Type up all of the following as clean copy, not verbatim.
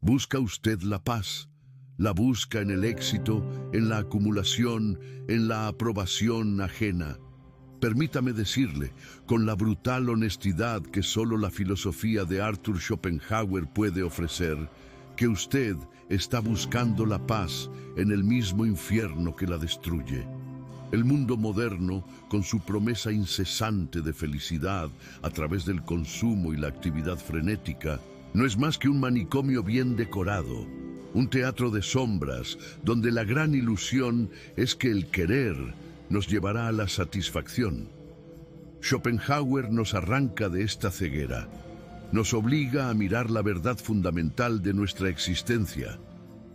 ¿Busca usted la paz? ¿La busca en el éxito, en la acumulación, en la aprobación ajena? Permítame decirle, con la brutal honestidad que solo la filosofía de Arthur Schopenhauer puede ofrecer, que usted está buscando la paz en el mismo infierno que la destruye. El mundo moderno, con su promesa incesante de felicidad a través del consumo y la actividad frenética, no es más que un manicomio bien decorado, un teatro de sombras donde la gran ilusión es que el querer nos llevará a la satisfacción. Schopenhauer nos arranca de esta ceguera, nos obliga a mirar la verdad fundamental de nuestra existencia.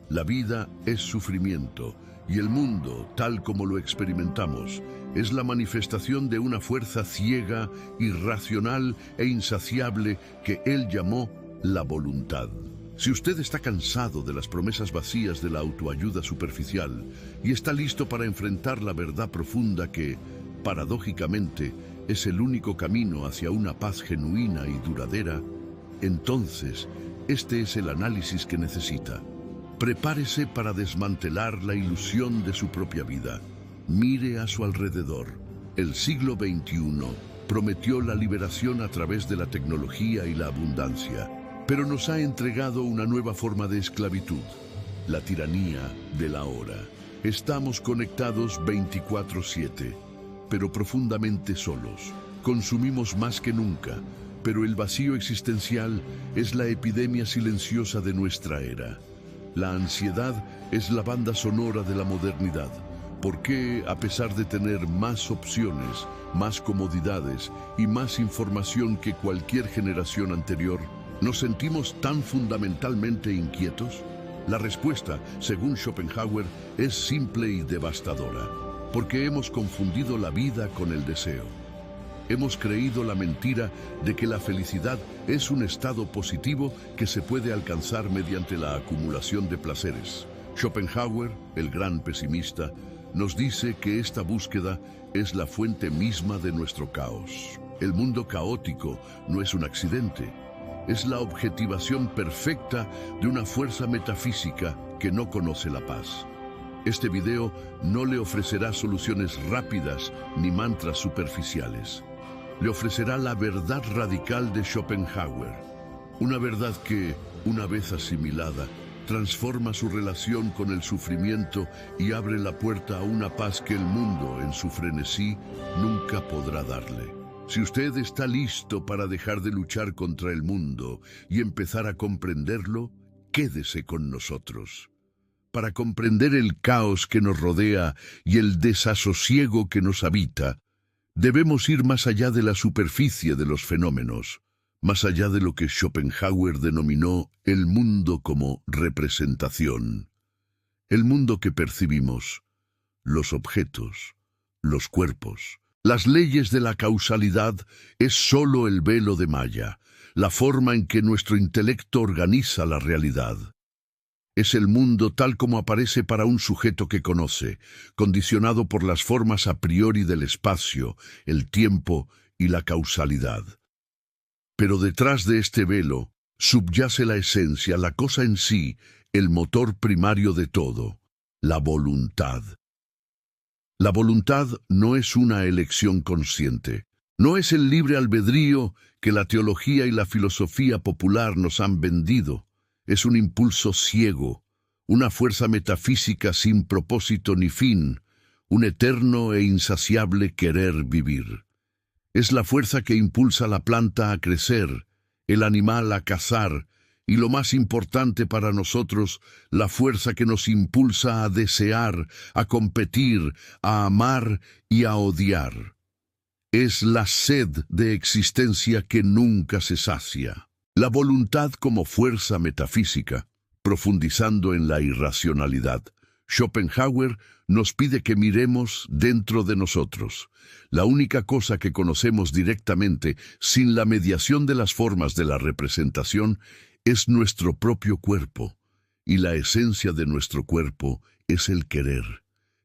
La vida es sufrimiento y el mundo, tal como lo experimentamos, es la manifestación de una fuerza ciega, irracional e insaciable que él llamó la voluntad. Si usted está cansado de las promesas vacías de la autoayuda superficial y está listo para enfrentar la verdad profunda que, paradójicamente, es el único camino hacia una paz genuina y duradera, entonces este es el análisis que necesita. Prepárese para desmantelar la ilusión de su propia vida. Mire a su alrededor. El siglo XXI prometió la liberación a través de la tecnología y la abundancia, pero nos ha entregado una nueva forma de esclavitud, la tiranía de la hora. Estamos conectados 24/7, pero profundamente solos. Consumimos más que nunca, pero el vacío existencial es la epidemia silenciosa de nuestra era. La ansiedad es la banda sonora de la modernidad. ¿Por qué, a pesar de tener más opciones, más comodidades y más información que cualquier generación anterior, nos sentimos tan fundamentalmente inquietos? La respuesta, según Schopenhauer, es simple y devastadora, porque hemos confundido la vida con el deseo. Hemos creído la mentira de que la felicidad es un estado positivo que se puede alcanzar mediante la acumulación de placeres. Schopenhauer, el gran pesimista, nos dice que esta búsqueda es la fuente misma de nuestro caos. El mundo caótico no es un accidente, es la objetivación perfecta de una fuerza metafísica que no conoce la paz. Este video no le ofrecerá soluciones rápidas ni mantras superficiales. Le ofrecerá la verdad radical de Schopenhauer, una verdad que, una vez asimilada, transforma su relación con el sufrimiento y abre la puerta a una paz que el mundo, en su frenesí, nunca podrá darle. Si usted está listo para dejar de luchar contra el mundo y empezar a comprenderlo, quédese con nosotros. Para comprender el caos que nos rodea y el desasosiego que nos habita, debemos ir más allá de la superficie de los fenómenos, más allá de lo que Schopenhauer denominó el mundo como representación. El mundo que percibimos, los objetos, los cuerpos, las leyes de la causalidad es sólo el velo de malla, la forma en que nuestro intelecto organiza la realidad. Es el mundo tal como aparece para un sujeto que conoce, condicionado por las formas a priori del espacio, el tiempo y la causalidad. Pero detrás de este velo subyace la esencia, la cosa en sí, el motor primario de todo, la voluntad. La voluntad no es una elección consciente, no es el libre albedrío que la teología y la filosofía popular nos han vendido. Es un impulso ciego, una fuerza metafísica sin propósito ni fin, un eterno e insaciable querer vivir. Es la fuerza que impulsa a la planta a crecer, el animal a cazar, y lo más importante para nosotros, la fuerza que nos impulsa a desear, a competir, a amar y a odiar. Es la sed de existencia que nunca se sacia. La voluntad como fuerza metafísica, profundizando en la irracionalidad. Schopenhauer nos pide que miremos dentro de nosotros. La única cosa que conocemos directamente, sin la mediación de las formas de la representación, es nuestro propio cuerpo, y la esencia de nuestro cuerpo es el querer.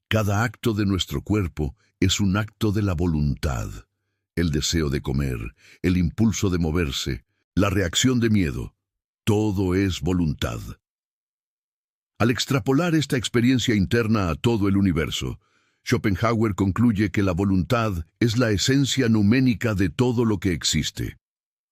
Cada acto de nuestro cuerpo es un acto de la voluntad. El deseo de comer, el impulso de moverse, la reacción de miedo, todo es voluntad. Al extrapolar esta experiencia interna a todo el universo, Schopenhauer concluye que la voluntad es la esencia numénica de todo lo que existe.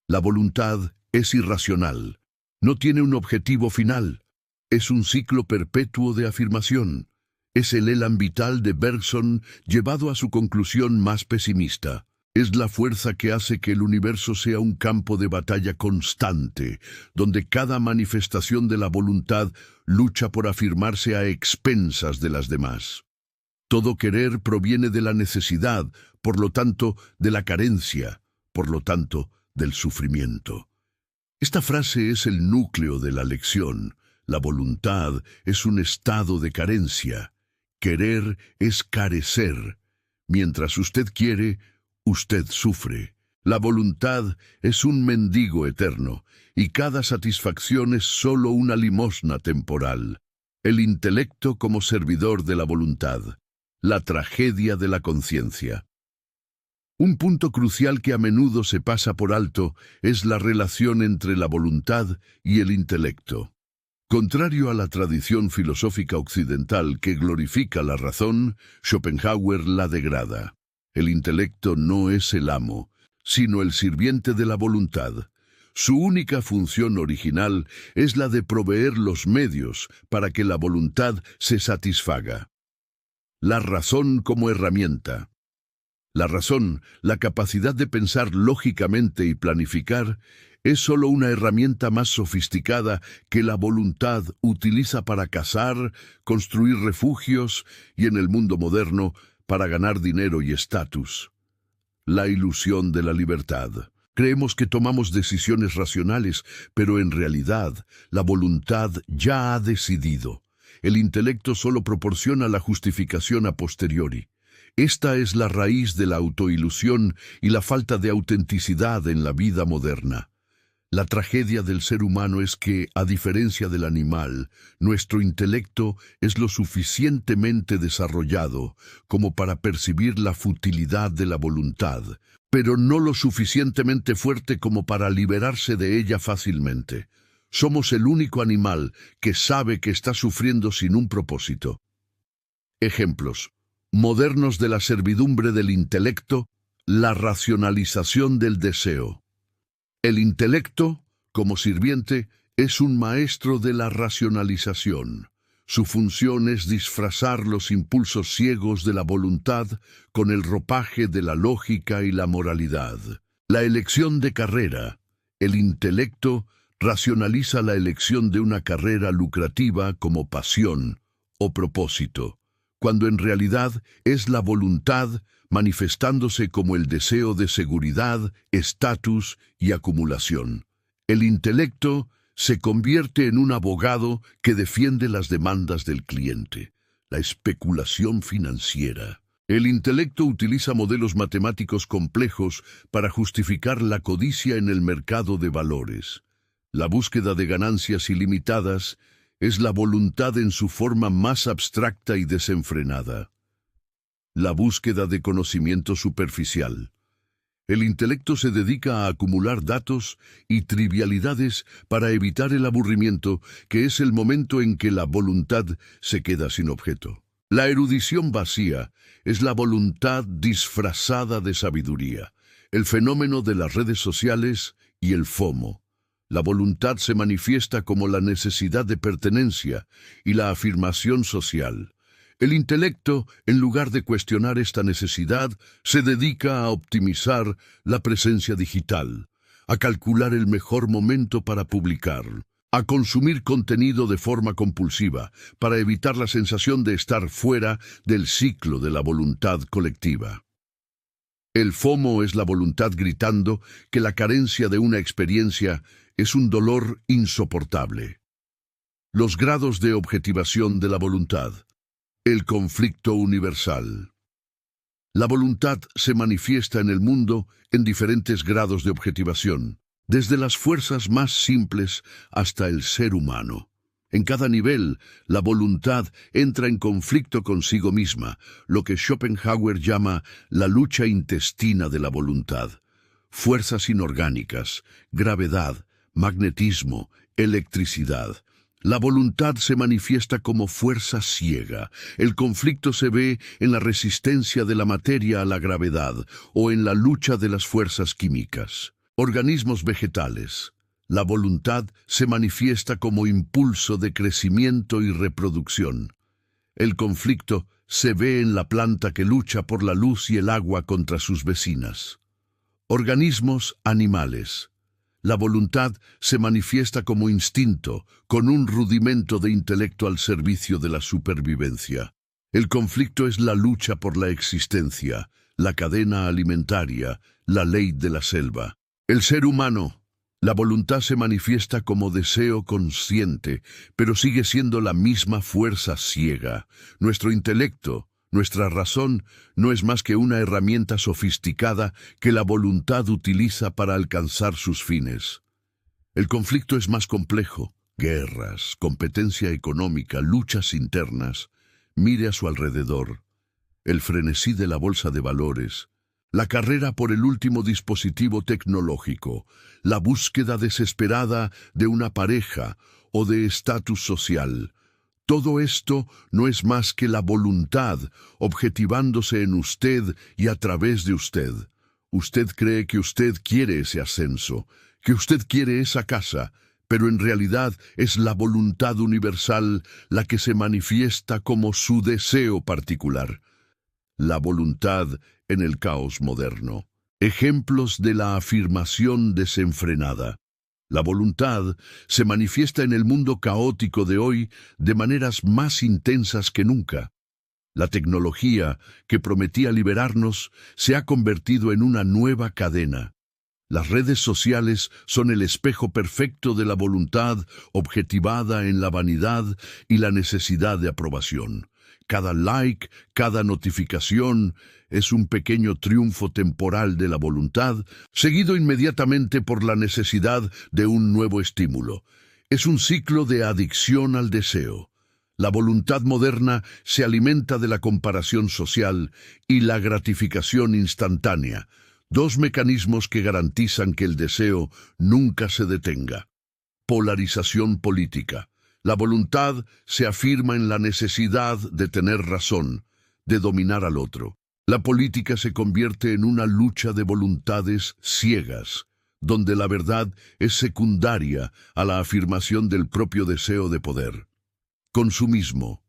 La voluntad es irracional, no tiene un objetivo final, es un ciclo perpetuo de afirmación. Es el élan vital de Bergson llevado a su conclusión más pesimista. Es la fuerza que hace que el universo sea un campo de batalla constante, donde cada manifestación de la voluntad lucha por afirmarse a expensas de las demás. Todo querer proviene de la necesidad, por lo tanto, de la carencia, por lo tanto, del sufrimiento. Esta frase es el núcleo de la lección. La voluntad es un estado de carencia. Querer es carecer. Mientras usted quiere, usted sufre. La voluntad es un mendigo eterno, y cada satisfacción es solo una limosna temporal. El intelecto como servidor de la voluntad. La tragedia de la conciencia. Un punto crucial que a menudo se pasa por alto es la relación entre la voluntad y el intelecto. Contrario a la tradición filosófica occidental que glorifica la razón, Schopenhauer la degrada. El intelecto no es el amo, sino el sirviente de la voluntad. Su única función original es la de proveer los medios para que la voluntad se satisfaga. La razón como herramienta. La razón, la capacidad de pensar lógicamente y planificar, es solo una herramienta más sofisticada que la voluntad utiliza para cazar, construir refugios y en el mundo moderno para ganar dinero y estatus. La ilusión de la libertad. Creemos que tomamos decisiones racionales, pero en realidad la voluntad ya ha decidido. El intelecto solo proporciona la justificación a posteriori. Esta es la raíz de la autoilusión y la falta de autenticidad en la vida moderna. La tragedia del ser humano es que, a diferencia del animal, nuestro intelecto es lo suficientemente desarrollado como para percibir la futilidad de la voluntad, pero no lo suficientemente fuerte como para liberarse de ella fácilmente. Somos el único animal que sabe que está sufriendo sin un propósito. Ejemplos modernos de la servidumbre del intelecto, la racionalización del deseo. El intelecto, como sirviente, es un maestro de la racionalización. Su función es disfrazar los impulsos ciegos de la voluntad con el ropaje de la lógica y la moralidad. La elección de carrera. El intelecto racionaliza la elección de una carrera lucrativa como pasión o propósito, cuando en realidad es la voluntad manifestándose como el deseo de seguridad, estatus y acumulación. El intelecto se convierte en un abogado que defiende las demandas del cliente, la especulación financiera. El intelecto utiliza modelos matemáticos complejos para justificar la codicia en el mercado de valores. La búsqueda de ganancias ilimitadas es la voluntad en su forma más abstracta y desenfrenada. La búsqueda de conocimiento superficial. El intelecto se dedica a acumular datos y trivialidades para evitar el aburrimiento, que es el momento en que la voluntad se queda sin objeto. La erudición vacía es la voluntad disfrazada de sabiduría, el fenómeno de las redes sociales y el FOMO. La voluntad se manifiesta como la necesidad de pertenencia y la afirmación social. El intelecto, en lugar de cuestionar esta necesidad, se dedica a optimizar la presencia digital, a calcular el mejor momento para publicar, a consumir contenido de forma compulsiva, para evitar la sensación de estar fuera del ciclo de la voluntad colectiva. El FOMO es la voluntad gritando que la carencia de una experiencia es un dolor insoportable. Los grados de objetivación de la voluntad. El conflicto universal. La voluntad se manifiesta en el mundo en diferentes grados de objetivación, desde las fuerzas más simples hasta el ser humano. En cada nivel, la voluntad entra en conflicto consigo misma, lo que Schopenhauer llama la lucha intestina de la voluntad. Fuerzas inorgánicas, gravedad, magnetismo, Electricidad. La voluntad se manifiesta como fuerza ciega. El conflicto se ve en la resistencia de la materia a la gravedad o en la lucha de las fuerzas químicas. Organismos vegetales. La voluntad se manifiesta como impulso de crecimiento y reproducción. El conflicto se ve en la planta que lucha por la luz y el agua contra sus vecinas. Organismos animales. La voluntad se manifiesta como instinto, con un rudimento de intelecto al servicio de la supervivencia. El conflicto es la lucha por la existencia, la cadena alimentaria, la ley de la selva. El ser humano. La voluntad se manifiesta como deseo consciente, pero sigue siendo la misma fuerza ciega. Nuestro intelecto, nuestra razón, no es más que una herramienta sofisticada que la voluntad utiliza para alcanzar sus fines. El conflicto es más complejo. Guerras, competencia económica, luchas internas. Mire a su alrededor. El frenesí de la bolsa de valores. La carrera por el último dispositivo tecnológico, la búsqueda desesperada de una pareja o de estatus social. Todo esto no es más que la voluntad objetivándose en usted y a través de usted. Usted cree que usted quiere ese ascenso, que usted quiere esa casa, pero en realidad es la voluntad universal la que se manifiesta como su deseo particular. La voluntad en el caos moderno. Ejemplos de la afirmación desenfrenada. La voluntad se manifiesta en el mundo caótico de hoy de maneras más intensas que nunca. La tecnología, que prometía liberarnos, se ha convertido en una nueva cadena. Las redes sociales son el espejo perfecto de la voluntad objetivada en la vanidad y la necesidad de aprobación. Cada like, cada notificación es un pequeño triunfo temporal de la voluntad, seguido inmediatamente por la necesidad de un nuevo estímulo. Es un ciclo de adicción al deseo. La voluntad moderna se alimenta de la comparación social y la gratificación instantánea, dos mecanismos que garantizan que el deseo nunca se detenga. Polarización política. La voluntad se afirma en la necesidad de tener razón, de dominar al otro. La política se convierte en una lucha de voluntades ciegas, donde la verdad es secundaria a la afirmación del propio deseo de poder. Consumismo.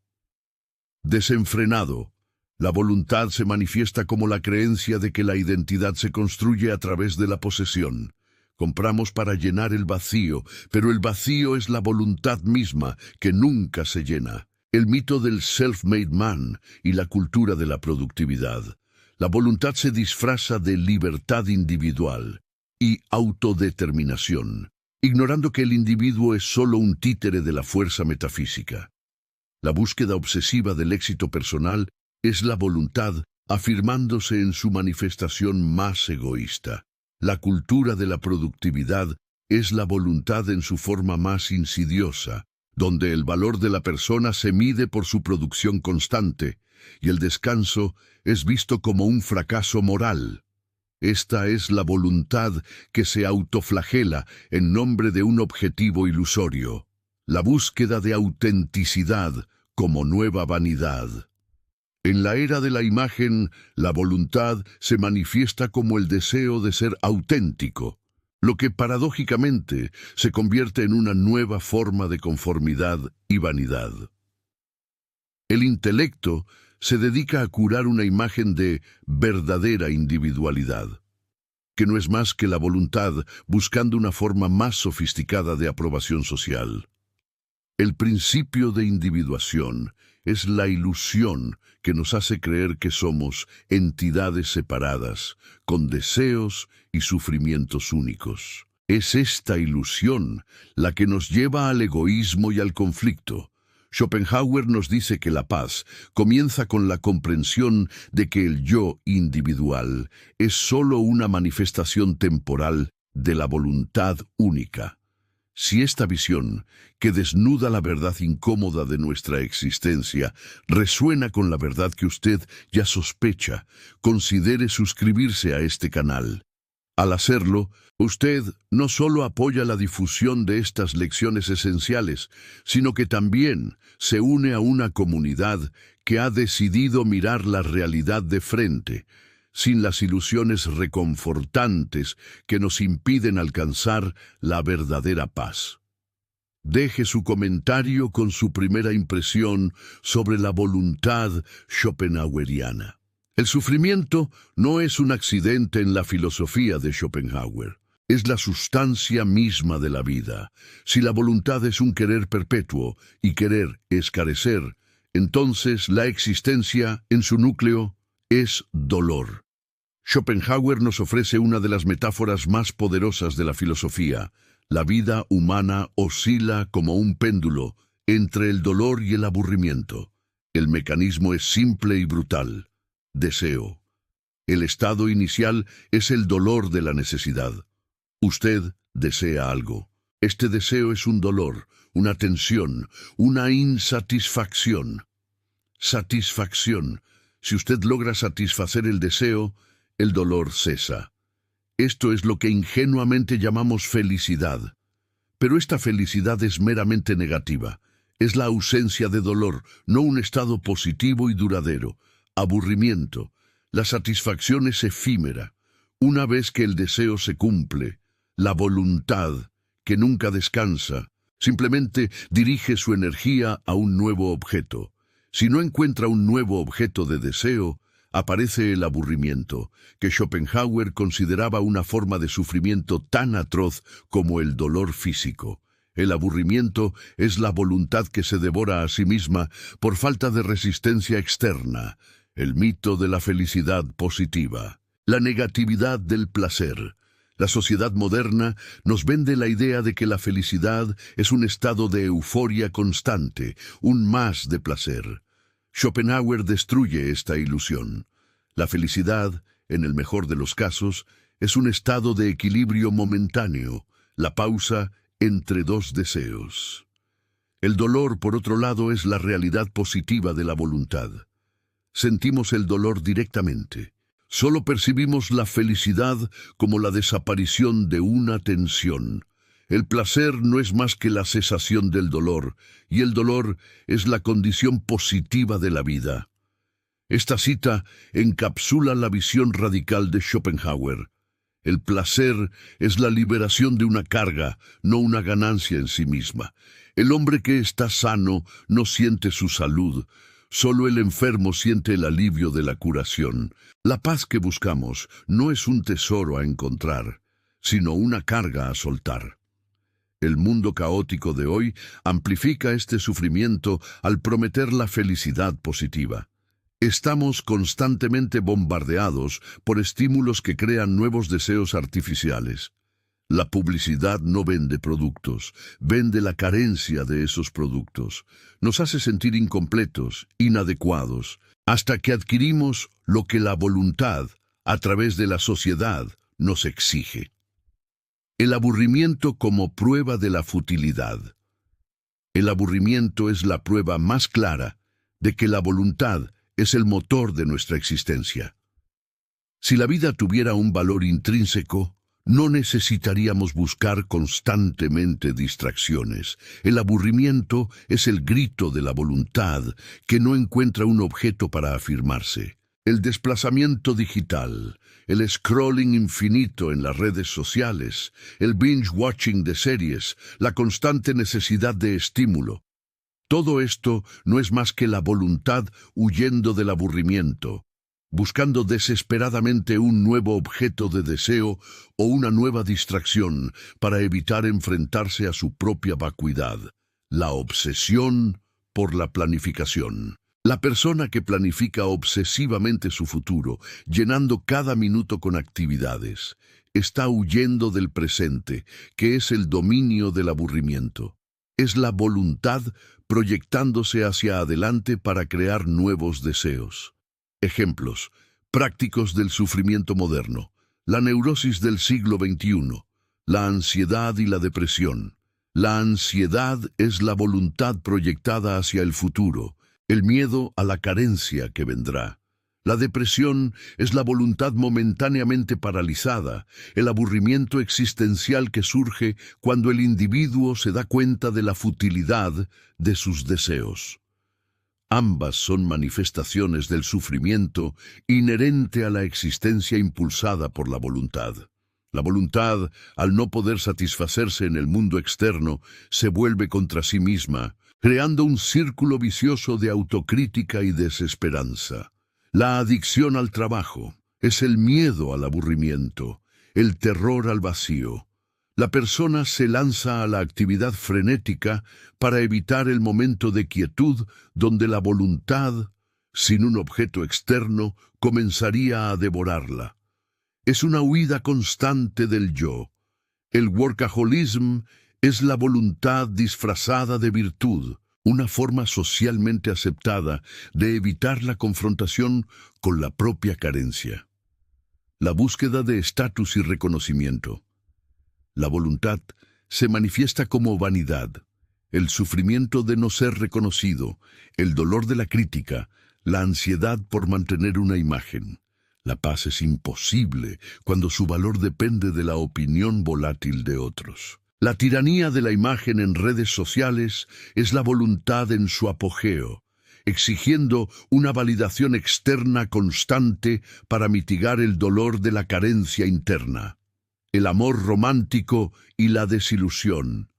Desenfrenado. La voluntad se manifiesta como la creencia de que la identidad se construye a través de la posesión. Compramos para llenar el vacío, pero el vacío es la voluntad misma que nunca se llena. El mito del self-made man y la cultura de la productividad. La voluntad se disfraza de libertad individual y autodeterminación, ignorando que el individuo es solo un títere de la fuerza metafísica. La búsqueda obsesiva del éxito personal es la voluntad afirmándose en su manifestación más egoísta. La cultura de la productividad es la voluntad en su forma más insidiosa, donde el valor de la persona se mide por su producción constante, y el descanso es visto como un fracaso moral. Esta es la voluntad que se autoflagela en nombre de un objetivo ilusorio, la búsqueda de autenticidad como nueva vanidad. En la era de la imagen, la voluntad se manifiesta como el deseo de ser auténtico, lo que paradójicamente se convierte en una nueva forma de conformidad y vanidad. El intelecto se dedica a curar una imagen de verdadera individualidad, que no es más que la voluntad buscando una forma más sofisticada de aprobación social. El principio de individuación es la ilusión que nos hace creer que somos entidades separadas, con deseos y sufrimientos únicos. Es esta ilusión la que nos lleva al egoísmo y al conflicto. Schopenhauer nos dice que la paz comienza con la comprensión de que el yo individual es solo una manifestación temporal de la voluntad única. Si esta visión, que desnuda la verdad incómoda de nuestra existencia, resuena con la verdad que usted ya sospecha, considere suscribirse a este canal. Al hacerlo, usted no solo apoya la difusión de estas lecciones esenciales, sino que también se une a una comunidad que ha decidido mirar la realidad de frente, sin las ilusiones reconfortantes que nos impiden alcanzar la verdadera paz. Deje su comentario con su primera impresión sobre la voluntad schopenhaueriana. El sufrimiento no es un accidente en la filosofía de Schopenhauer. Es la sustancia misma de la vida. Si la voluntad es un querer perpetuo y querer es carecer, entonces la existencia, en su núcleo, es dolor. Schopenhauer nos ofrece una de las metáforas más poderosas de la filosofía. La vida humana oscila como un péndulo entre el dolor y el aburrimiento. El mecanismo es simple y brutal. Deseo. El estado inicial es el dolor de la necesidad. Usted desea algo. Este deseo es un dolor, una tensión, una insatisfacción. Satisfacción. Si usted logra satisfacer el deseo, el dolor cesa. Esto es lo que ingenuamente llamamos felicidad. Pero esta felicidad es meramente negativa. Es la ausencia de dolor, no un estado positivo y duradero. Aburrimiento. La satisfacción es efímera. Una vez que el deseo se cumple, la voluntad, que nunca descansa, simplemente dirige su energía a un nuevo objeto. Si no encuentra un nuevo objeto de deseo, aparece el aburrimiento, que Schopenhauer consideraba una forma de sufrimiento tan atroz como el dolor físico. El aburrimiento es la voluntad que se devora a sí misma por falta de resistencia externa. El mito de la felicidad positiva. La negatividad del placer. La sociedad moderna nos vende la idea de que la felicidad es un estado de euforia constante, un más de placer. Schopenhauer destruye esta ilusión. La felicidad, en el mejor de los casos, es un estado de equilibrio momentáneo, la pausa entre dos deseos. El dolor, por otro lado, es la realidad positiva de la voluntad. Sentimos el dolor directamente. Solo percibimos la felicidad como la desaparición de una tensión. El placer no es más que la cesación del dolor, y el dolor es la condición positiva de la vida. Esta cita encapsula la visión radical de Schopenhauer. El placer es la liberación de una carga, no una ganancia en sí misma. El hombre que está sano no siente su salud. Solo el enfermo siente el alivio de la curación. La paz que buscamos no es un tesoro a encontrar, sino una carga a soltar. El mundo caótico de hoy amplifica este sufrimiento al prometer la felicidad positiva. Estamos constantemente bombardeados por estímulos que crean nuevos deseos artificiales. La publicidad no vende productos, vende la carencia de esos productos. Nos hace sentir incompletos, inadecuados, hasta que adquirimos lo que la voluntad, a través de la sociedad, nos exige. El aburrimiento como prueba de la futilidad. El aburrimiento es la prueba más clara de que la voluntad es el motor de nuestra existencia. Si la vida tuviera un valor intrínseco, no necesitaríamos buscar constantemente distracciones. El aburrimiento es el grito de la voluntad que no encuentra un objeto para afirmarse. El desplazamiento digital, el scrolling infinito en las redes sociales, el binge-watching de series, la constante necesidad de estímulo. Todo esto no es más que la voluntad huyendo del aburrimiento, buscando desesperadamente un nuevo objeto de deseo o una nueva distracción para evitar enfrentarse a su propia vacuidad. La obsesión por la planificación. La persona que planifica obsesivamente su futuro, llenando cada minuto con actividades, está huyendo del presente, que es el dominio del aburrimiento. Es la voluntad proyectándose hacia adelante para crear nuevos deseos. Ejemplos prácticos del sufrimiento moderno: la neurosis del siglo XXI, la ansiedad y la depresión. La ansiedad es la voluntad proyectada hacia el futuro, el miedo a la carencia que vendrá. La depresión es la voluntad momentáneamente paralizada, el aburrimiento existencial que surge cuando el individuo se da cuenta de la futilidad de sus deseos. Ambas son manifestaciones del sufrimiento inherente a la existencia impulsada por la voluntad. La voluntad, al no poder satisfacerse en el mundo externo, se vuelve contra sí misma, creando un círculo vicioso de autocrítica y desesperanza. La adicción al trabajo es el miedo al aburrimiento, el terror al vacío. La persona se lanza a la actividad frenética para evitar el momento de quietud donde la voluntad, sin un objeto externo, comenzaría a devorarla. Es una huida constante del yo. El workaholism es la voluntad disfrazada de virtud, una forma socialmente aceptada de evitar la confrontación con la propia carencia. La búsqueda de estatus y reconocimiento. La voluntad se manifiesta como vanidad, el sufrimiento de no ser reconocido, el dolor de la crítica, la ansiedad por mantener una imagen. La paz es imposible cuando su valor depende de la opinión volátil de otros. La tiranía de la imagen en redes sociales es la voluntad en su apogeo, exigiendo una validación externa constante para mitigar el dolor de la carencia interna. El amor romántico y la desilusión.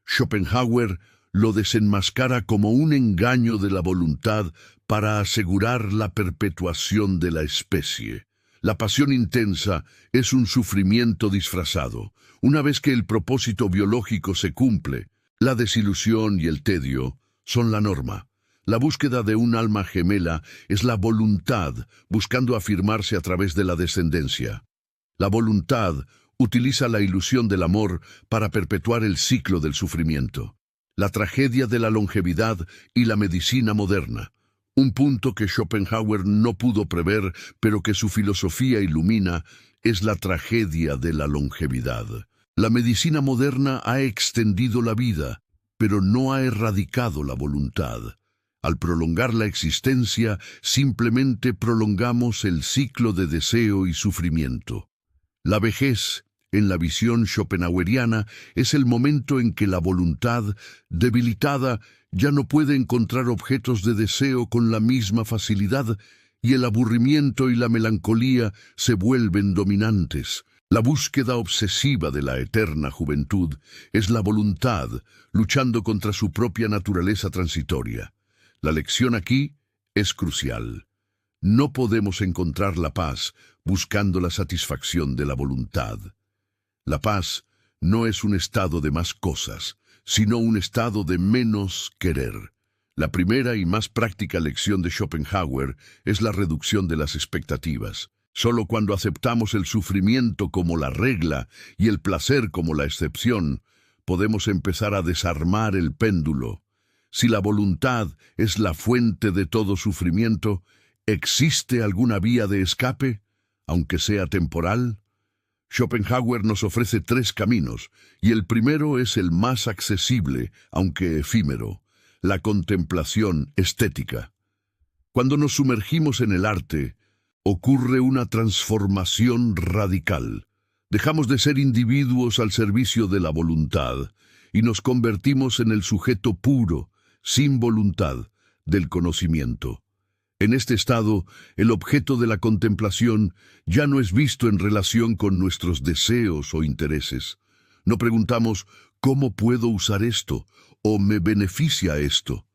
Schopenhauer lo desenmascara como un engaño de la voluntad para asegurar la perpetuación de la especie. La pasión intensa es un sufrimiento disfrazado. Una vez que el propósito biológico se cumple, la desilusión y el tedio son la norma. La búsqueda de un alma gemela es la voluntad buscando afirmarse a través de la descendencia. La voluntad utiliza la ilusión del amor para perpetuar el ciclo del sufrimiento. La tragedia de la longevidad y la medicina moderna. Un punto que Schopenhauer no pudo prever, pero que su filosofía ilumina, es la tragedia de la longevidad. La medicina moderna ha extendido la vida, pero no ha erradicado la voluntad. Al prolongar la existencia, simplemente prolongamos el ciclo de deseo y sufrimiento. La vejez, en la visión schopenhaueriana, es el momento en que la voluntad, debilitada, ya no puede encontrar objetos de deseo con la misma facilidad y el aburrimiento y la melancolía se vuelven dominantes. La búsqueda obsesiva de la eterna juventud es la voluntad luchando contra su propia naturaleza transitoria. La lección aquí es crucial. No podemos encontrar la paz buscando la satisfacción de la voluntad. La paz no es un estado de más cosas, sino un estado de menos querer. La primera y más práctica lección de Schopenhauer es la reducción de las expectativas. Solo cuando aceptamos el sufrimiento como la regla y el placer como la excepción, podemos empezar a desarmar el péndulo. Si la voluntad es la fuente de todo sufrimiento, ¿existe alguna vía de escape, aunque sea temporal? Schopenhauer nos ofrece 3 caminos, y el primero es el más accesible, aunque efímero: la contemplación estética. Cuando nos sumergimos en el arte, ocurre una transformación radical. Dejamos de ser individuos al servicio de la voluntad y nos convertimos en el sujeto puro, sin voluntad, del conocimiento. En este estado, el objeto de la contemplación ya no es visto en relación con nuestros deseos o intereses. No preguntamos, ¿cómo puedo usar esto? ¿O me beneficia esto?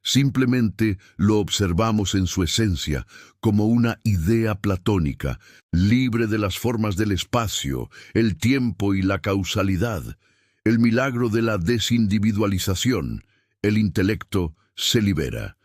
Simplemente lo observamos en su esencia, como una idea platónica, libre de las formas del espacio, el tiempo y la causalidad. El milagro de la desindividualización. El intelecto se libera.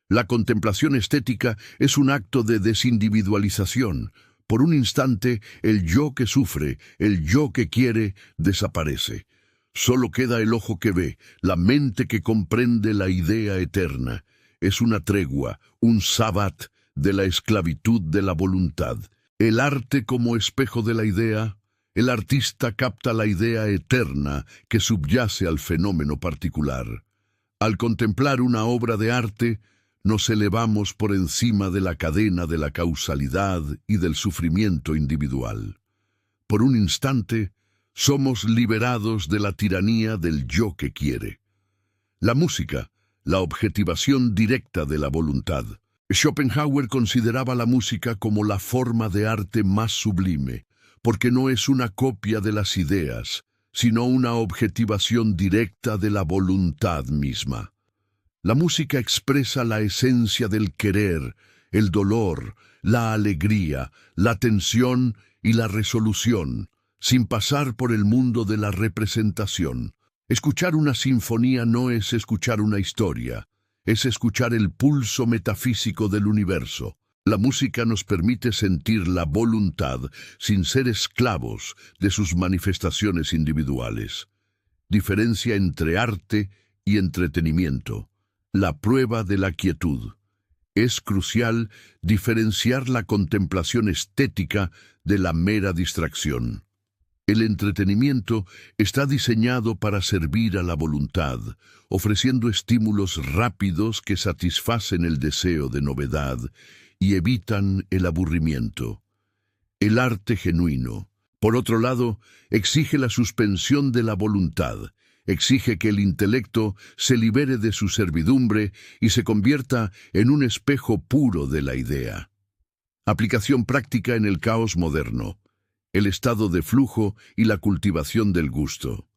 La contemplación estética es un acto de desindividualización. Por un instante, el yo que sufre, el yo que quiere, desaparece. Solo queda el ojo que ve, la mente que comprende la idea eterna. Es una tregua, un sabbat de la esclavitud de la voluntad. El arte como espejo de la idea. El artista capta la idea eterna que subyace al fenómeno particular. Al contemplar una obra de arte, nos elevamos por encima de la cadena de la causalidad y del sufrimiento individual. Por un instante, somos liberados de la tiranía del yo que quiere. La música, la objetivación directa de la voluntad. Schopenhauer consideraba la música como la forma de arte más sublime, porque no es una copia de las ideas, sino una objetivación directa de la voluntad misma. La música expresa la esencia del querer, el dolor, la alegría, la tensión y la resolución, sin pasar por el mundo de la representación. Escuchar una sinfonía no es escuchar una historia, es escuchar el pulso metafísico del universo. La música nos permite sentir la voluntad sin ser esclavos de sus manifestaciones individuales. Diferencia entre arte y entretenimiento. La prueba de la quietud. Es crucial diferenciar la contemplación estética de la mera distracción. El entretenimiento está diseñado para servir a la voluntad, ofreciendo estímulos rápidos que satisfacen el deseo de novedad y evitan el aburrimiento. El arte genuino, por otro lado, exige la suspensión de la voluntad, exige que el intelecto se libere de su servidumbre y se convierta en un espejo puro de la idea. Aplicación práctica en el caos moderno. El estado de flujo y la cultivación del gusto.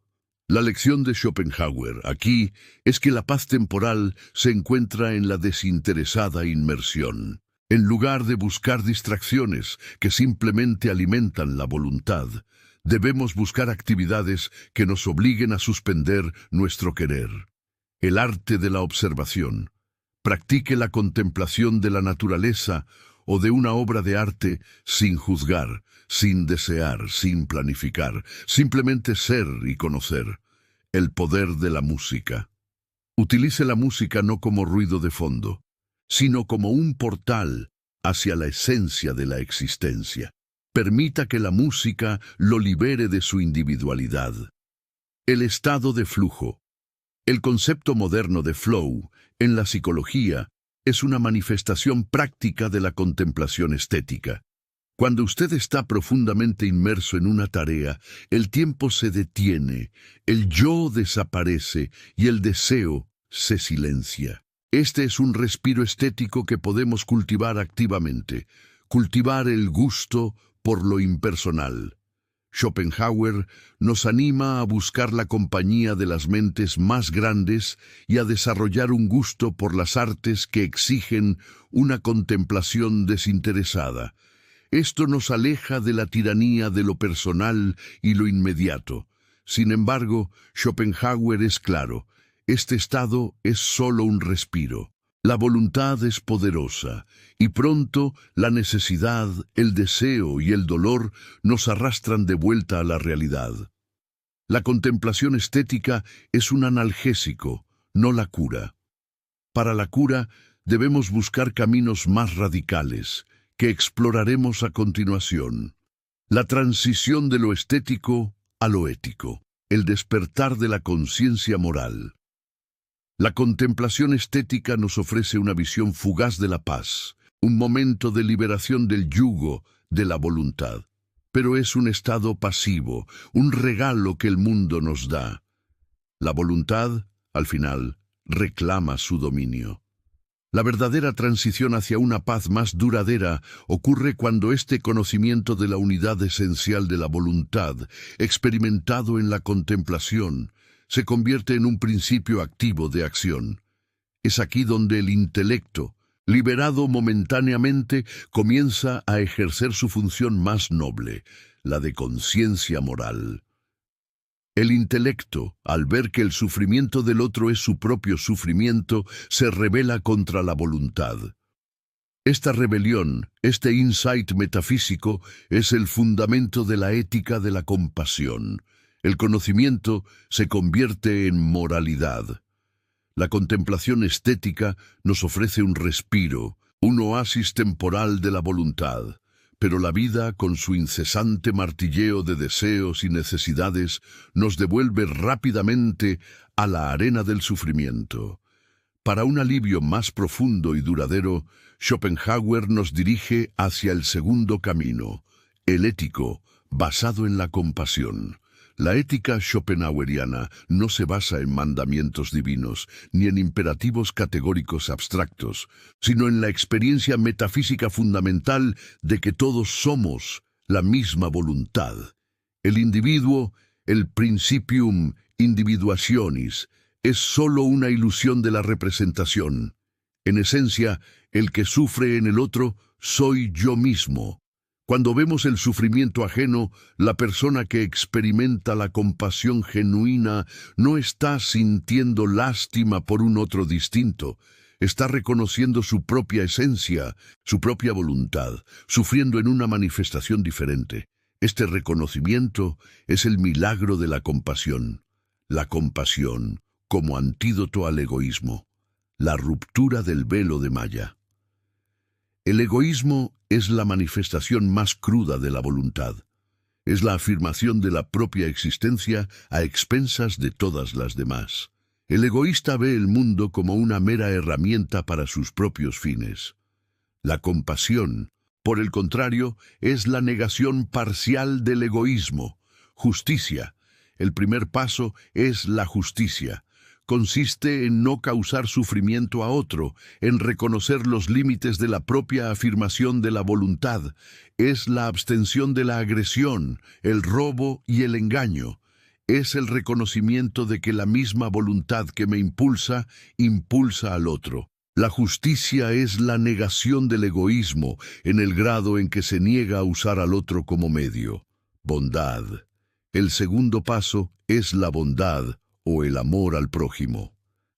La lección de Schopenhauer aquí es que la paz temporal se encuentra en la desinteresada inmersión. En lugar de buscar distracciones que simplemente alimentan la voluntad, debemos buscar actividades que nos obliguen a suspender nuestro querer. El arte de la observación. Practique la contemplación de la naturaleza o de una obra de arte sin juzgar, sin desear, sin planificar, simplemente ser y conocer. El poder de la música. Utilice la música no como ruido de fondo, sino como un portal hacia la esencia de la existencia. Permita que la música lo libere de su individualidad. El estado de flujo. El concepto moderno de flow, en la psicología, es una manifestación práctica de la contemplación estética. Cuando usted está profundamente inmerso en una tarea, el tiempo se detiene, el yo desaparece y el deseo se silencia. Este es un respiro estético que podemos cultivar activamente, cultivar el gusto por lo impersonal. Schopenhauer nos anima a buscar la compañía de las mentes más grandes y a desarrollar un gusto por las artes que exigen una contemplación desinteresada. Esto nos aleja de la tiranía de lo personal y lo inmediato. Sin embargo, Schopenhauer es claro, este estado es solo un respiro. La voluntad es poderosa, y pronto la necesidad, el deseo y el dolor nos arrastran de vuelta a la realidad. La contemplación estética es un analgésico, no la cura. Para la cura, debemos buscar caminos más radicales, que exploraremos a continuación. La transición de lo estético a lo ético, el despertar de la conciencia moral. La contemplación estética nos ofrece una visión fugaz de la paz, un momento de liberación del yugo de la voluntad. Pero es un estado pasivo, un regalo que el mundo nos da. La voluntad, al final, reclama su dominio. La verdadera transición hacia una paz más duradera ocurre cuando este conocimiento de la unidad esencial de la voluntad, experimentado en la contemplación, se convierte en un principio activo de acción. Es aquí donde el intelecto, liberado momentáneamente, comienza a ejercer su función más noble, la de conciencia moral. El intelecto, al ver que el sufrimiento del otro es su propio sufrimiento, se rebela contra la voluntad. Esta rebelión, este insight metafísico, es el fundamento de la ética de la compasión. El conocimiento se convierte en moralidad. La contemplación estética nos ofrece un respiro, un oasis temporal de la voluntad, pero la vida, con su incesante martilleo de deseos y necesidades, nos devuelve rápidamente a la arena del sufrimiento. Para un alivio más profundo y duradero, Schopenhauer nos dirige hacia el segundo camino, el ético, basado en la compasión. La ética schopenhaueriana no se basa en mandamientos divinos, ni en imperativos categóricos abstractos, sino en la experiencia metafísica fundamental de que todos somos la misma voluntad. El individuo, el principium individuationis, es sólo una ilusión de la representación. En esencia, el que sufre en el otro soy yo mismo. Cuando vemos el sufrimiento ajeno, la persona que experimenta la compasión genuina no está sintiendo lástima por un otro distinto. Está reconociendo su propia esencia, su propia voluntad, sufriendo en una manifestación diferente. Este reconocimiento es el milagro de la compasión. La compasión como antídoto al egoísmo. La ruptura del velo de malla. El egoísmo es la manifestación más cruda de la voluntad. Es la afirmación de la propia existencia a expensas de todas las demás. El egoísta ve el mundo como una mera herramienta para sus propios fines. La compasión, por el contrario, es la negación parcial del egoísmo. Justicia. El primer paso es la justicia. Consiste en no causar sufrimiento a otro, en reconocer los límites de la propia afirmación de la voluntad. Es la abstención de la agresión, el robo y el engaño. Es el reconocimiento de que la misma voluntad que me impulsa, impulsa al otro. La justicia es la negación del egoísmo en el grado en que se niega a usar al otro como medio. Bondad. El segundo paso es la bondad o el amor al prójimo.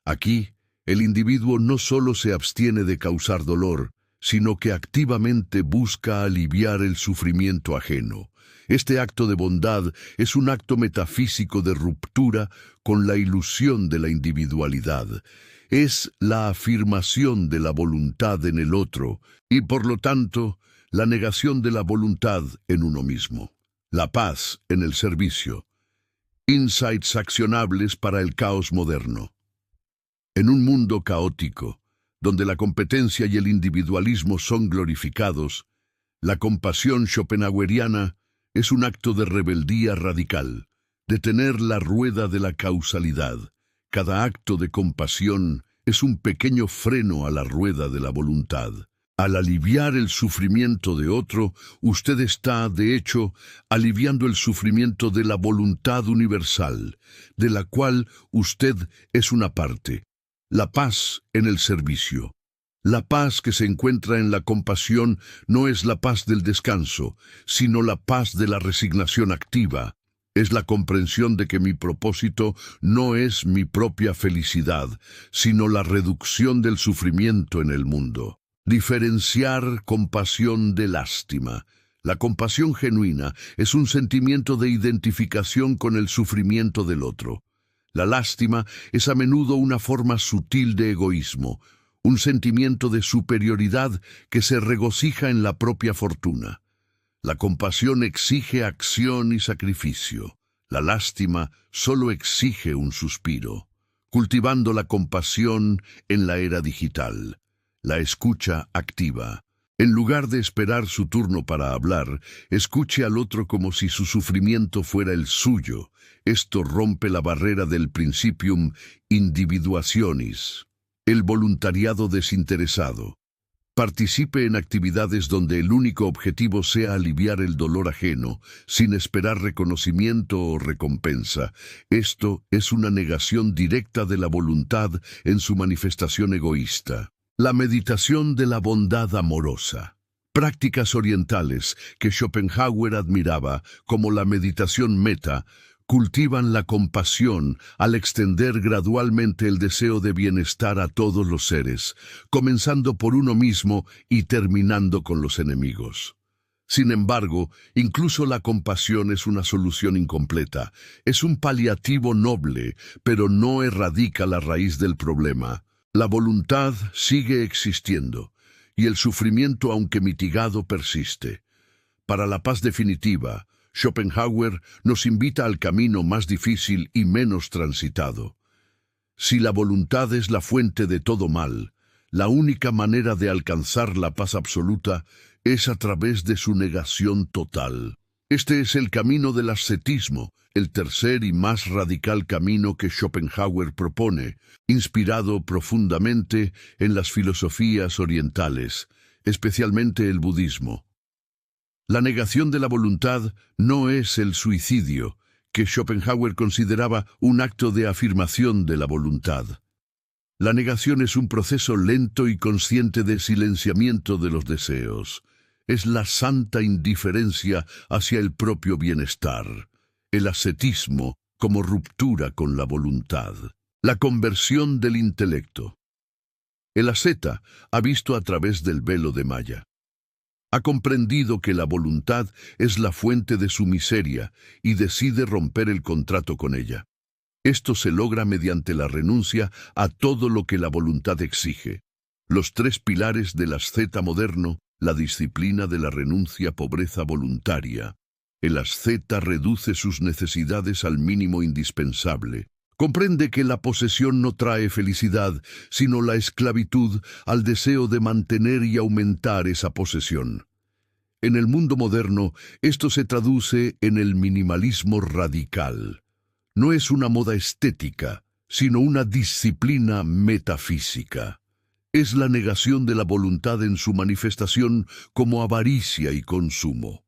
Aquí, el individuo no solo se abstiene de causar dolor, sino que activamente busca aliviar el sufrimiento ajeno. Este acto de bondad es un acto metafísico de ruptura con la ilusión de la individualidad. Es la afirmación de la voluntad en el otro y, por lo tanto, la negación de la voluntad en uno mismo. La paz en el servicio. Insights accionables para el caos moderno. En un mundo caótico, donde la competencia y el individualismo son glorificados, la compasión schopenhaueriana es un acto de rebeldía radical, detener la rueda de la causalidad. Cada acto de compasión es un pequeño freno a la rueda de la voluntad. Al aliviar el sufrimiento de otro, usted está, de hecho, aliviando el sufrimiento de la voluntad universal, de la cual usted es una parte. La paz en el servicio. La paz que se encuentra en la compasión no es la paz del descanso, sino la paz de la resignación activa. Es la comprensión de que mi propósito no es mi propia felicidad, sino la reducción del sufrimiento en el mundo. Diferenciar compasión de lástima. La compasión genuina es un sentimiento de identificación con el sufrimiento del otro. La lástima es a menudo una forma sutil de egoísmo, un sentimiento de superioridad que se regocija en la propia fortuna. La compasión exige acción y sacrificio. La lástima solo exige un suspiro. Cultivando la compasión en la era digital. La escucha activa. En lugar de esperar su turno para hablar, escuche al otro como si su sufrimiento fuera el suyo. Esto rompe la barrera del principium individuationis. El voluntariado desinteresado. Participe en actividades donde el único objetivo sea aliviar el dolor ajeno, sin esperar reconocimiento o recompensa. Esto es una negación directa de la voluntad en su manifestación egoísta. La meditación de la bondad amorosa. Prácticas orientales que Schopenhauer admiraba, como la meditación meta, cultivan la compasión al extender gradualmente el deseo de bienestar a todos los seres, comenzando por uno mismo y terminando con los enemigos. Sin embargo, incluso la compasión es una solución incompleta. Es un paliativo noble, pero no erradica la raíz del problema. La voluntad sigue existiendo, y el sufrimiento, aunque mitigado, persiste. Para la paz definitiva, Schopenhauer nos invita al camino más difícil y menos transitado. Si la voluntad es la fuente de todo mal, la única manera de alcanzar la paz absoluta es a través de su negación total. Este es el camino del ascetismo, el tercer y más radical camino que Schopenhauer propone, inspirado profundamente en las filosofías orientales, especialmente el budismo. La negación de la voluntad no es el suicidio, que Schopenhauer consideraba un acto de afirmación de la voluntad. La negación es un proceso lento y consciente de silenciamiento de los deseos. Es la santa indiferencia hacia el propio bienestar, el ascetismo como ruptura con la voluntad, la conversión del intelecto. El asceta ha visto a través del velo de Maya. Ha comprendido que la voluntad es la fuente de su miseria y decide romper el contrato con ella. Esto se logra mediante la renuncia a todo lo que la voluntad exige. Los tres pilares del asceta moderno: la disciplina de la renuncia, pobreza voluntaria. El asceta reduce sus necesidades al mínimo indispensable. Comprende que la posesión no trae felicidad, sino la esclavitud al deseo de mantener y aumentar esa posesión. En el mundo moderno, esto se traduce en el minimalismo radical. No es una moda estética, sino una disciplina metafísica. Es la negación de la voluntad en su manifestación como avaricia y consumo.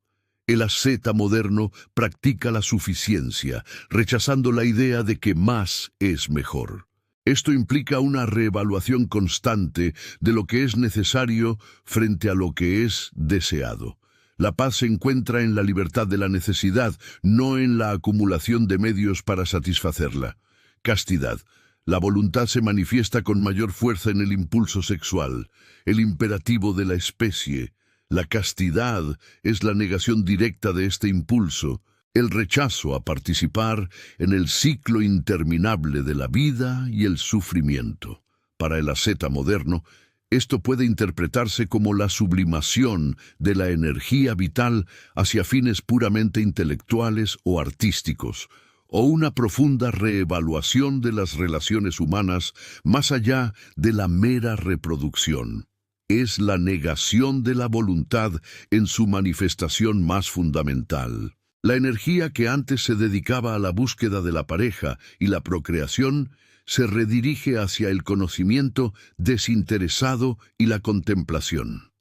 El asceta moderno practica la suficiencia, rechazando la idea de que más es mejor. Esto implica una reevaluación constante de lo que es necesario frente a lo que es deseado. La paz se encuentra en la libertad de la necesidad, no en la acumulación de medios para satisfacerla. Castidad. La voluntad se manifiesta con mayor fuerza en el impulso sexual, el imperativo de la especie. La castidad es la negación directa de este impulso, el rechazo a participar en el ciclo interminable de la vida y el sufrimiento. Para el asceta moderno, esto puede interpretarse como la sublimación de la energía vital hacia fines puramente intelectuales o artísticos, o una profunda reevaluación de las relaciones humanas más allá de la mera reproducción. Es la negación de la voluntad en su manifestación más fundamental. La energía que antes se dedicaba a la búsqueda de la pareja y la procreación se redirige hacia el conocimiento desinteresado y la contemplación.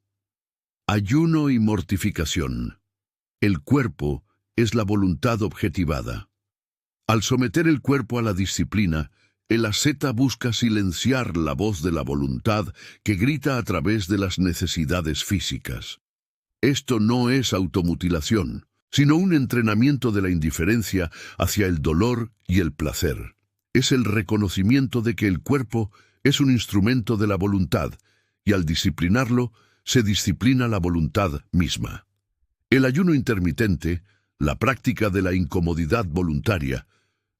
Ayuno y mortificación. El cuerpo es la voluntad objetivada. Al someter el cuerpo a la disciplina, el asceta busca silenciar la voz de la voluntad que grita a través de las necesidades físicas. Esto no es automutilación, sino un entrenamiento de la indiferencia hacia el dolor y el placer. Es el reconocimiento de que el cuerpo es un instrumento de la voluntad, y al disciplinarlo, se disciplina la voluntad misma. El ayuno intermitente, la práctica de la incomodidad voluntaria,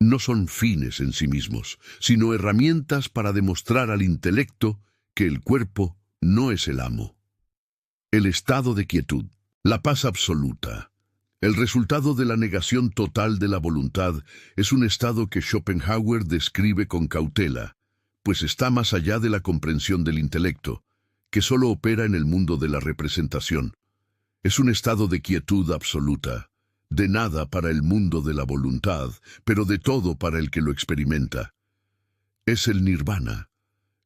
no son fines en sí mismos, sino herramientas para demostrar al intelecto que el cuerpo no es el amo. El estado de quietud, la paz absoluta. El resultado de la negación total de la voluntad es un estado que Schopenhauer describe con cautela, pues está más allá de la comprensión del intelecto, que solo opera en el mundo de la representación. Es un estado de quietud absoluta, de nada para el mundo de la voluntad, pero de todo para el que lo experimenta. Es el nirvana,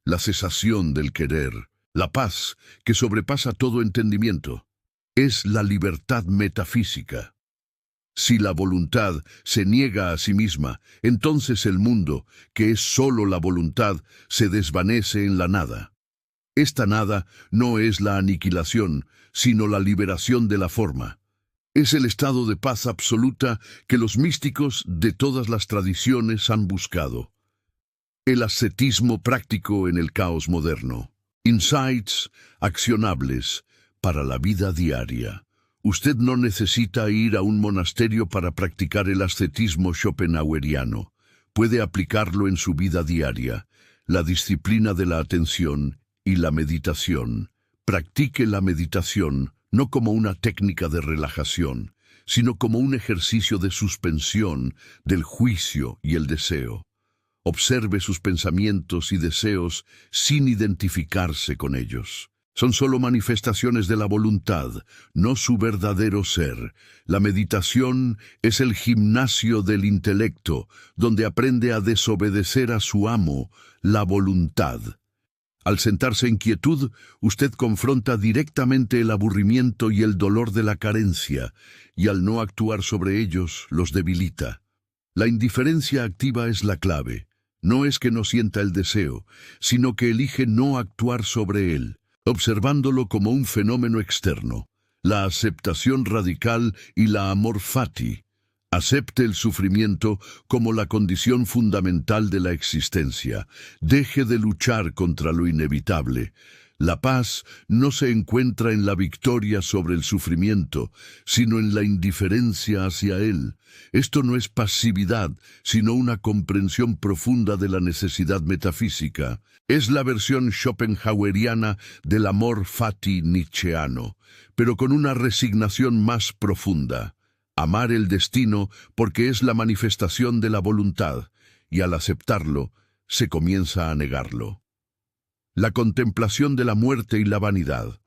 la cesación del querer, la paz que sobrepasa todo entendimiento. Es la libertad metafísica. Si la voluntad se niega a sí misma, entonces el mundo, que es solo la voluntad, se desvanece en la nada. Esta nada no es la aniquilación, sino la liberación de la forma. Es el estado de paz absoluta que los místicos de todas las tradiciones han buscado. El ascetismo práctico en el caos moderno. Insights accionables para la vida diaria. Usted no necesita ir a un monasterio para practicar el ascetismo schopenhaueriano. Puede aplicarlo en su vida diaria. La disciplina de la atención y la meditación. Practique la meditación no como una técnica de relajación, sino como un ejercicio de suspensión del juicio y el deseo. Observe sus pensamientos y deseos sin identificarse con ellos. Son solo manifestaciones de la voluntad, no su verdadero ser. La meditación es el gimnasio del intelecto, donde aprende a desobedecer a su amo, la voluntad. Al sentarse en quietud, usted confronta directamente el aburrimiento y el dolor de la carencia, y al no actuar sobre ellos, los debilita. La indiferencia activa es la clave. No es que no sienta el deseo, sino que elige no actuar sobre él, observándolo como un fenómeno externo. La aceptación radical y la amor fati. Acepte el sufrimiento como la condición fundamental de la existencia. Deje de luchar contra lo inevitable. La paz no se encuentra en la victoria sobre el sufrimiento, sino en la indiferencia hacia él. Esto no es pasividad, sino una comprensión profunda de la necesidad metafísica. Es la versión schopenhaueriana del amor fati nietzscheano, pero con una resignación más profunda. Amar el destino porque es la manifestación de la voluntad, y al aceptarlo, se comienza a negarlo. La contemplación de la muerte y la vanidad.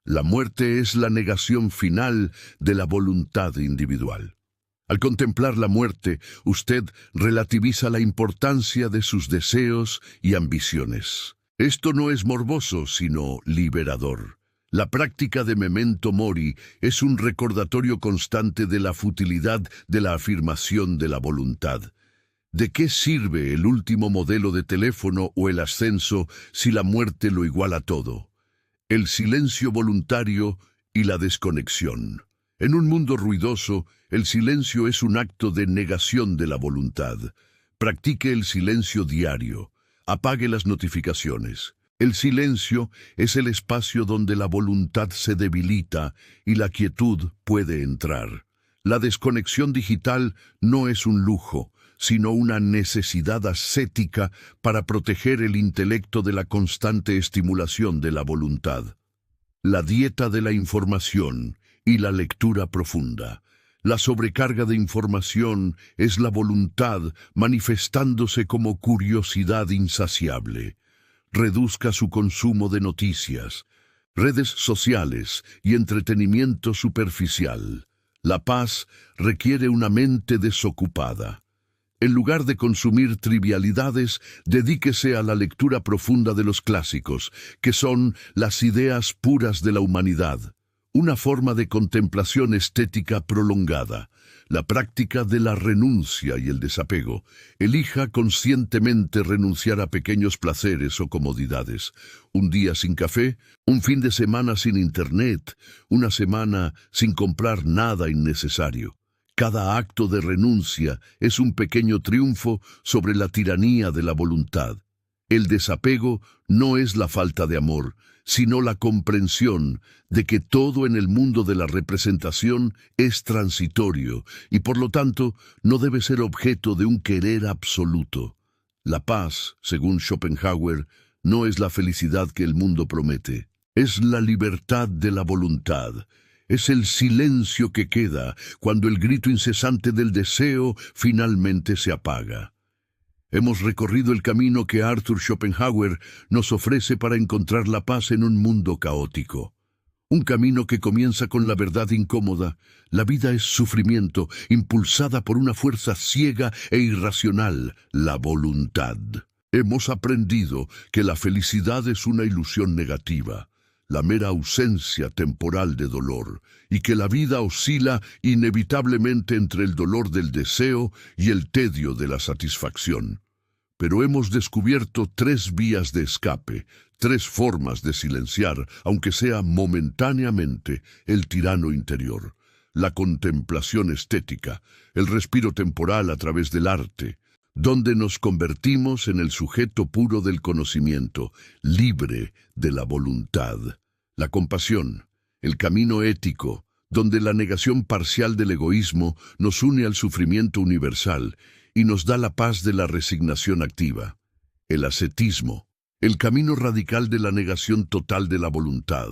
La muerte es la negación final de la voluntad individual. Al contemplar la muerte, usted relativiza la importancia de sus deseos y ambiciones. Esto no es morboso, sino liberador. La práctica de memento mori es un recordatorio constante de la futilidad de la afirmación de la voluntad. ¿De qué sirve el último modelo de teléfono o el ascenso si la muerte lo iguala todo? El silencio voluntario y la desconexión. En un mundo ruidoso, el silencio es un acto de negación de la voluntad. Practique el silencio diario. Apague las notificaciones. El silencio es el espacio donde la voluntad se debilita y la quietud puede entrar. La desconexión digital no es un lujo, sino una necesidad ascética para proteger el intelecto de la constante estimulación de la voluntad. La dieta de la información y la lectura profunda. La sobrecarga de información es la voluntad manifestándose como curiosidad insaciable. Reduzca su consumo de noticias, redes sociales y entretenimiento superficial. La paz requiere una mente desocupada. En lugar de consumir trivialidades, dedíquese a la lectura profunda de los clásicos, que son las ideas puras de la humanidad. Una forma de contemplación estética prolongada. La práctica de la renuncia y el desapego. Elija conscientemente renunciar a pequeños placeres o comodidades. Un día sin café, un fin de semana sin internet, una semana sin comprar nada innecesario. Cada acto de renuncia es un pequeño triunfo sobre la tiranía de la voluntad. El desapego no es la falta de amor, sino la comprensión de que todo en el mundo de la representación es transitorio y por lo tanto no debe ser objeto de un querer absoluto. La paz, según Schopenhauer, no es la felicidad que el mundo promete, es la libertad de la voluntad. Es el silencio que queda cuando el grito incesante del deseo finalmente se apaga. Hemos recorrido el camino que Arthur Schopenhauer nos ofrece para encontrar la paz en un mundo caótico. Un camino que comienza con la verdad incómoda. La vida es sufrimiento, impulsada por una fuerza ciega e irracional, la voluntad. Hemos aprendido que la felicidad es una ilusión negativa, la mera ausencia temporal de dolor, y que la vida oscila inevitablemente entre el dolor del deseo y el tedio de la satisfacción. Pero hemos descubierto 3 vías de escape, 3 formas de silenciar, aunque sea momentáneamente, el tirano interior. La contemplación estética, el respiro temporal a través del arte, donde nos convertimos en el sujeto puro del conocimiento, libre de la voluntad. La compasión, el camino ético, donde la negación parcial del egoísmo nos une al sufrimiento universal y nos da la paz de la resignación activa. El ascetismo, el camino radical de la negación total de la voluntad,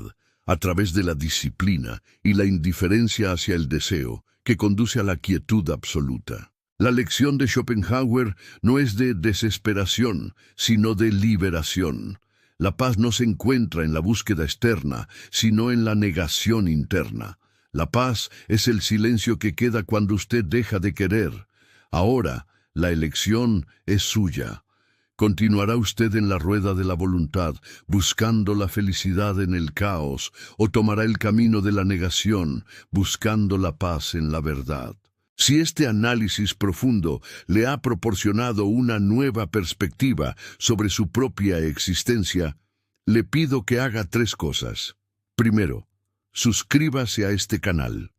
a través de la disciplina y la indiferencia hacia el deseo, que conduce a la quietud absoluta. La lección de Schopenhauer no es de desesperación, sino de liberación. La paz no se encuentra en la búsqueda externa, sino en la negación interna. La paz es el silencio que queda cuando usted deja de querer. Ahora, la elección es suya. ¿Continuará usted en la rueda de la voluntad, buscando la felicidad en el caos, o tomará el camino de la negación, buscando la paz en la verdad? Si este análisis profundo le ha proporcionado una nueva perspectiva sobre su propia existencia, le pido que haga 3 cosas. Primero, suscríbase a este canal.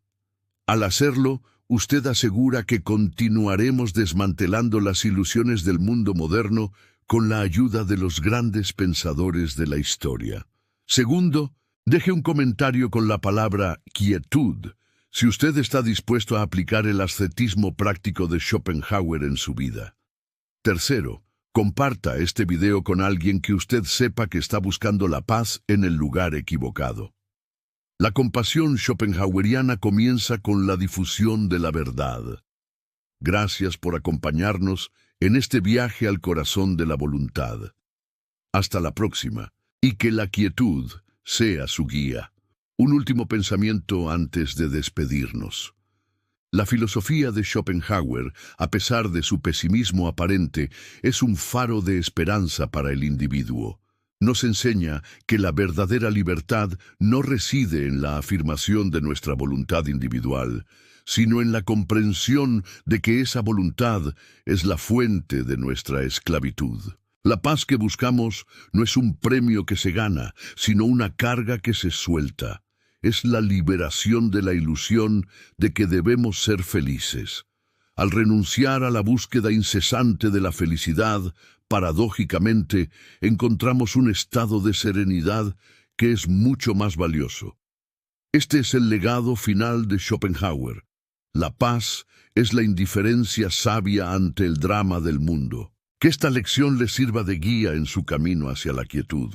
Al hacerlo, usted asegura que continuaremos desmantelando las ilusiones del mundo moderno con la ayuda de los grandes pensadores de la historia. Segundo, deje un comentario con la palabra quietud, si usted está dispuesto a aplicar el ascetismo práctico de Schopenhauer en su vida. Tercero, comparta este video con alguien que usted sepa que está buscando la paz en el lugar equivocado. La compasión schopenhaueriana comienza con la difusión de la verdad. Gracias por acompañarnos en este viaje al corazón de la voluntad. Hasta la próxima, y que la quietud sea su guía. Un último pensamiento antes de despedirnos. La filosofía de Schopenhauer, a pesar de su pesimismo aparente, es un faro de esperanza para el individuo. Nos enseña que la verdadera libertad no reside en la afirmación de nuestra voluntad individual, sino en la comprensión de que esa voluntad es la fuente de nuestra esclavitud. La paz que buscamos no es un premio que se gana, sino una carga que se suelta. Es la liberación de la ilusión de que debemos ser felices. Al renunciar a la búsqueda incesante de la felicidad, paradójicamente, encontramos un estado de serenidad que es mucho más valioso. Este es el legado final de Schopenhauer. La paz es la indiferencia sabia ante el drama del mundo. Que esta lección le sirva de guía en su camino hacia la quietud.